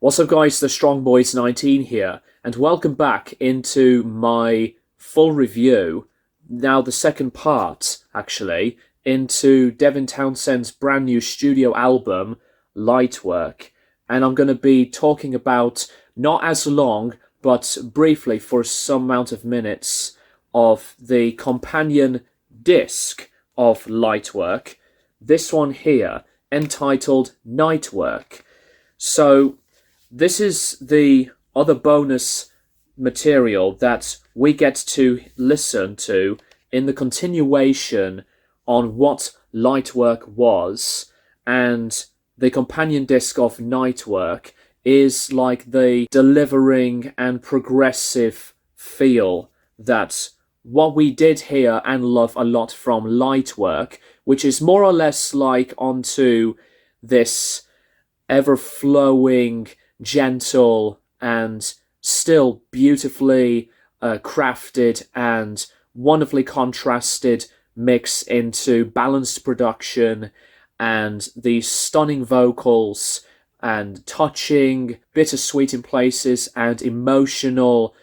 What's up guys, the Strong Boys 19 here, and welcome back into my full review, now the second part actually, into Devin Townsend's brand new studio album, Lightwork. And I'm going to be talking about, not as long, but briefly for some amount of minutes, of the companion disc of Lightwork, this one here, entitled Nightwork. So, this is the other bonus material that we get to listen to in the continuation on what Lightwork was, and the companion disc of Nightwork is like the delivering and progressive feel that what we did hear and love a lot from Lightwork, which is more or less like onto this ever-flowing, gentle and still beautifully crafted and wonderfully contrasted mix into balanced production and these stunning vocals and touching, bittersweet in places and emotional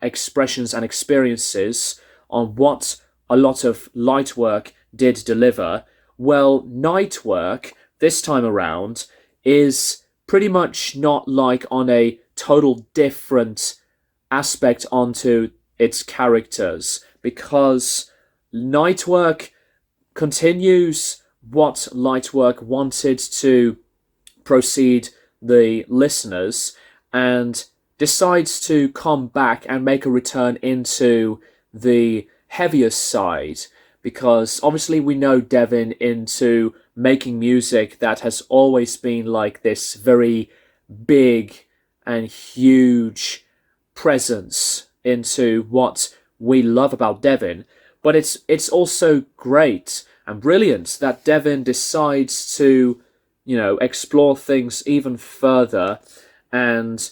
expressions and experiences on what a lot of Lightwork did deliver. Well, Nightwork this time around is pretty much not like on a total different aspect onto its characters, because Nightwork continues what Lightwork wanted to proceed the listeners and decides to come back and make a return into the heavier side, because obviously we know Devin into making music that has always been like this very big and huge presence into what we love about Devin. But it's also great and brilliant that Devin decides to, explore things even further. And,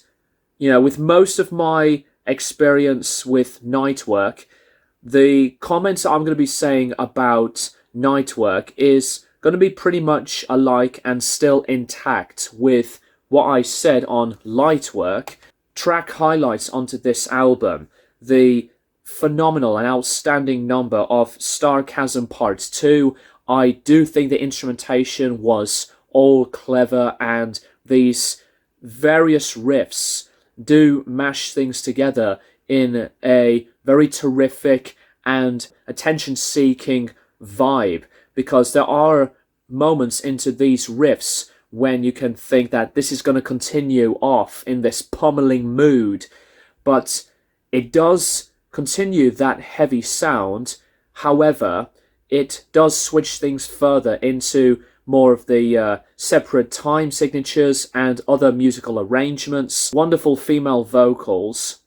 with most of my experience with Nightwork, the comments I'm going to be saying about Nightwork is going to be pretty much alike and still intact with what I said on Lightwork. Track highlights onto this album: the phenomenal and outstanding number of Sarcasm Part 2. I do think the instrumentation was all clever, and these various riffs do mash things together in a very terrific and attention-seeking vibe, because there are moments into these riffs when you can think that this is going to continue off in this pummeling mood, but it does continue that heavy sound. However, it does switch things further into more of the separate time signatures and other musical arrangements, wonderful female vocals,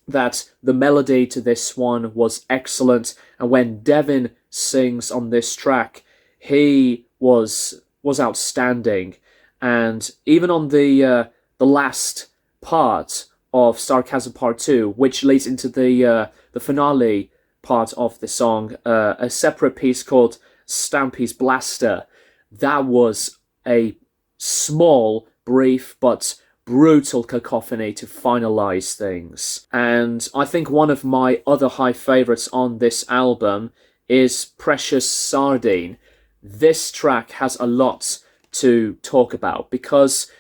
that the melody to this one was excellent, and when Devin sings on this track, he was outstanding. And even on the last part of Sarcasm Part 2, which leads into the finale part of the song, a separate piece called Stampy's Blaster, that was a small, brief, but brutal cacophony to finalize things. And I think one of my other high favorites on this album is Precious Sardine. This track has a lot to talk about, because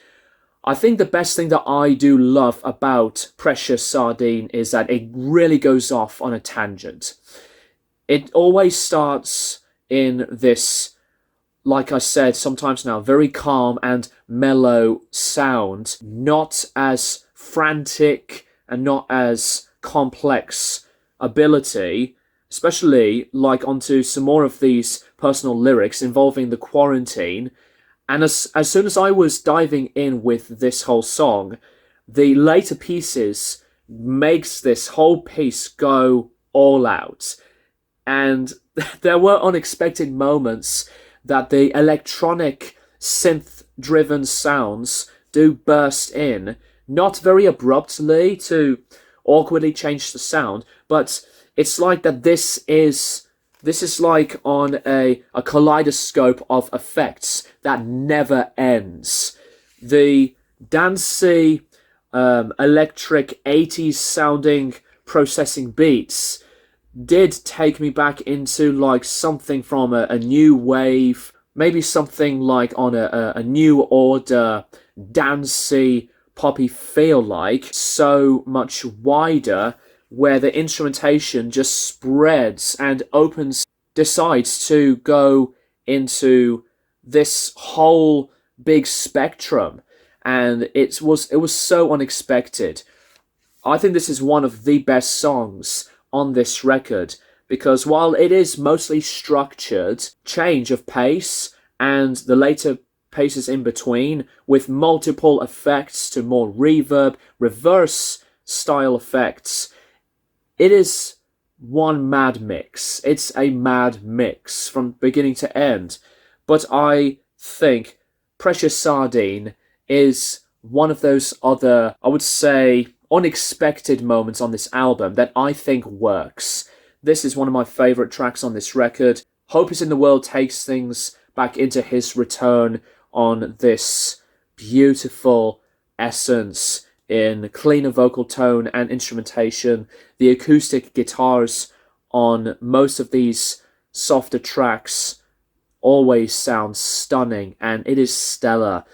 I think the best thing that I do love about Precious Sardine is that it really goes off on a tangent. It always starts in this, like I said sometimes now, very calm and mellow sound, not as frantic and not as complex ability, especially like onto some more of these personal lyrics involving the quarantine. And as soon as I was diving in with this whole song, the later pieces makes this whole piece go all out. And there were unexpected moments that the electronic synth-driven sounds do burst in, not very abruptly to awkwardly change the sound, but it's like that this is like on a kaleidoscope of effects that never ends. The dancey, electric 80s sounding processing beats did take me back into like something from a new wave, maybe something like on a new order, dancey, poppy feel, like so much wider, where the instrumentation just spreads and opens, decides to go into this whole big spectrum, and it was so unexpected. I think this is one of the best songs on this record, because while it is mostly structured, change of pace and the later paces in between, with multiple effects to more reverb, reverse style effects, it is one mad mix. It's a mad mix from beginning to end. But I think Precious Sardine is one of those other, I would say, unexpected moments on this album that I think works. This is one of my favourite tracks on this record. Hope Is in the World takes things back into his return on this beautiful essence in cleaner vocal tone and instrumentation. The acoustic guitars on most of these softer tracks always sound stunning, and it is stellar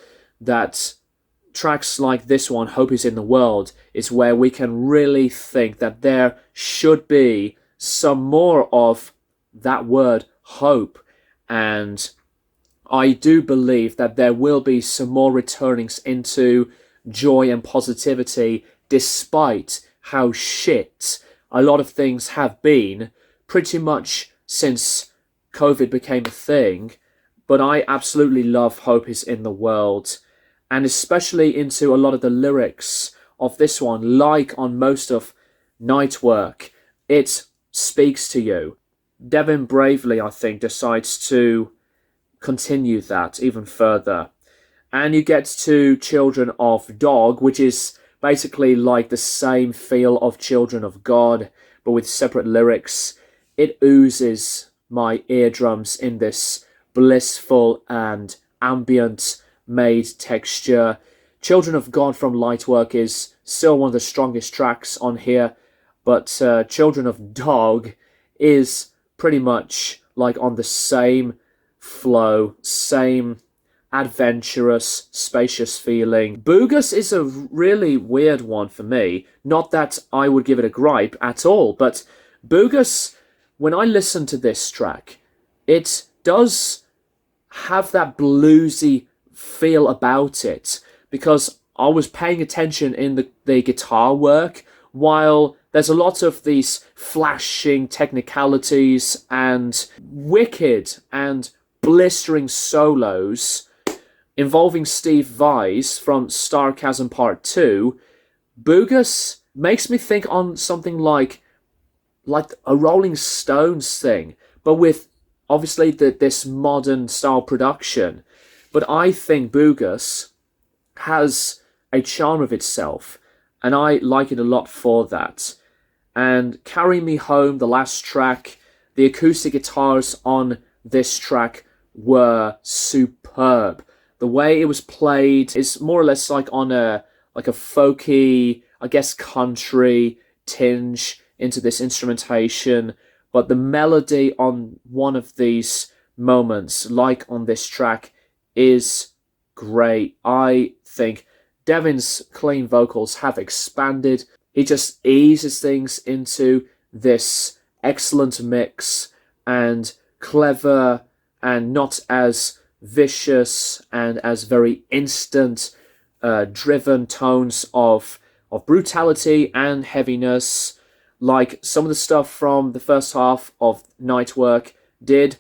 that tracks like this one, Hope Is in the World, is where we can really think that there should be some more of that word hope, and I do believe that there will be some more returnings into joy and positivity, despite how shit a lot of things have been pretty much since COVID became a thing. But I absolutely love Hope Is in the World, and especially into a lot of the lyrics of this one, like on most of Nightwork. It speaks to you. Devin bravely, I think, decides to continue that even further. And you get to Children of Dog, which is basically like the same feel of Children of God, but with separate lyrics. It oozes my eardrums in this blissful and ambient made texture. Children of God from Lightwork is still one of the strongest tracks on here, but Children of Dog is pretty much like on the same flow, same adventurous, spacious feeling. Boogus is a really weird one for me. Not that I would give it a gripe at all, but Boogus, when I listen to this track, it does have that bluesy feel about it, because I was paying attention in the guitar work, while there's a lot of these flashing technicalities and wicked and blistering solos involving Steve Vai from Starchasm Part 2. Boogus makes me think on something like a Rolling Stones thing, but with obviously this modern style production. But I think Boogus has a charm of itself, and I like it a lot for that. And Carry Me Home, the last track, the acoustic guitars on this track were superb. The way it was played is more or less like on a folky, I guess, country tinge into this instrumentation, but the melody on one of these moments, like on this track, is great. I think Devin's clean vocals have expanded. He just eases things into this excellent mix, and clever and not as vicious and as very instant driven tones of brutality and heaviness, like some of the stuff from the first half of Nightwork did.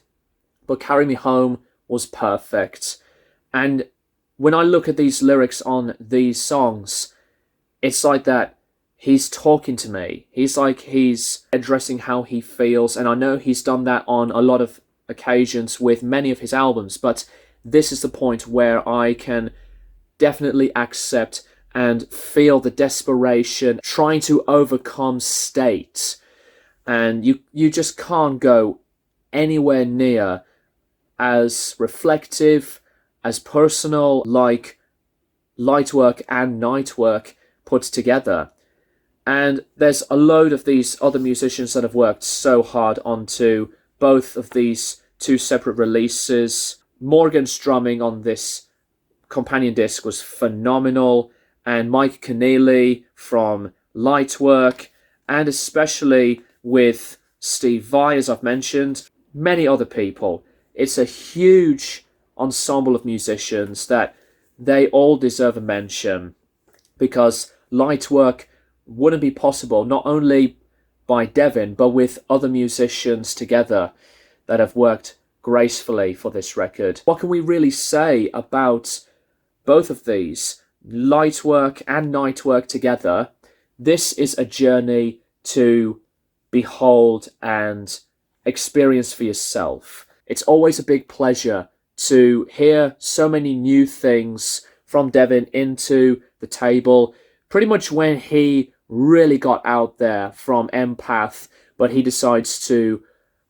But Carry Me Home was perfect. And when I look at these lyrics on these songs, it's like that he's talking to me. He's like he's addressing how he feels, and I know he's done that on a lot of occasions with many of his albums, but this is the point where I can definitely accept and feel the desperation trying to overcome state. And you just can't go anywhere near as reflective, as personal, like Lightwork and Nightwork put together. And there's a load of these other musicians that have worked so hard onto both of these two separate releases. Morgan's drumming on this companion disc was phenomenal, and Mike Keneally from Lightwork, and especially with Steve Vai, as I've mentioned, many other people. It's a huge ensemble of musicians that they all deserve a mention, because Lightwork wouldn't be possible not only by Devin, but with other musicians together that have worked gracefully for this record. What can we really say about both of these, Lightwork and Nightwork together? This is a journey to behold and experience for yourself. It's always a big pleasure to hear so many new things from Devin into the table. Pretty much when he really got out there from Empath, but he decides to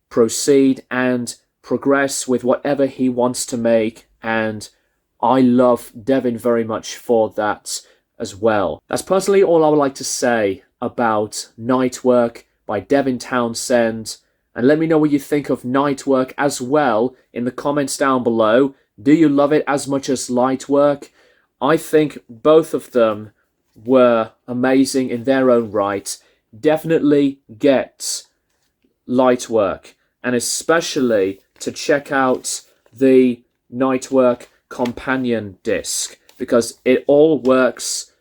proceed and progress with whatever he wants to make, and I love Devin very much for that as well. That's personally all I would like to say about Nightwork by Devin Townsend, and let me know what you think of Nightwork as well in the comments down below. Do you love it as much as Lightwork? I think both of them were amazing in their own right. Definitely get Lightwork, and especially to check out the Nightwork companion disc, because it all works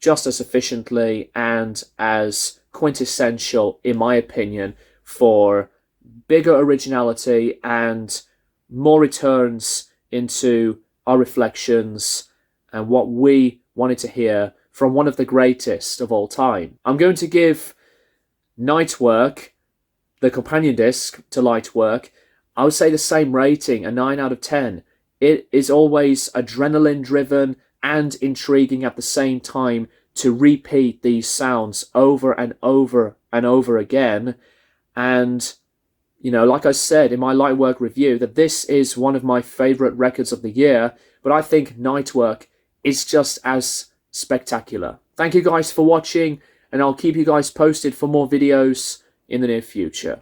just as efficiently and as quintessential, in my opinion, for bigger originality and more returns into our reflections and what we wanted to hear from one of the greatest of all time. I'm going to give Nightwork, the companion disc to Lightwork, I would say the same rating, a 9 out of 10. It is always adrenaline driven and intriguing at the same time to repeat these sounds over and over and over again. And, you know, like I said in my Lightwork review, that this is one of my favourite records of the year, but I think Nightwork is just as spectacular. Thank you guys for watching, and I'll keep you guys posted for more videos in the near future.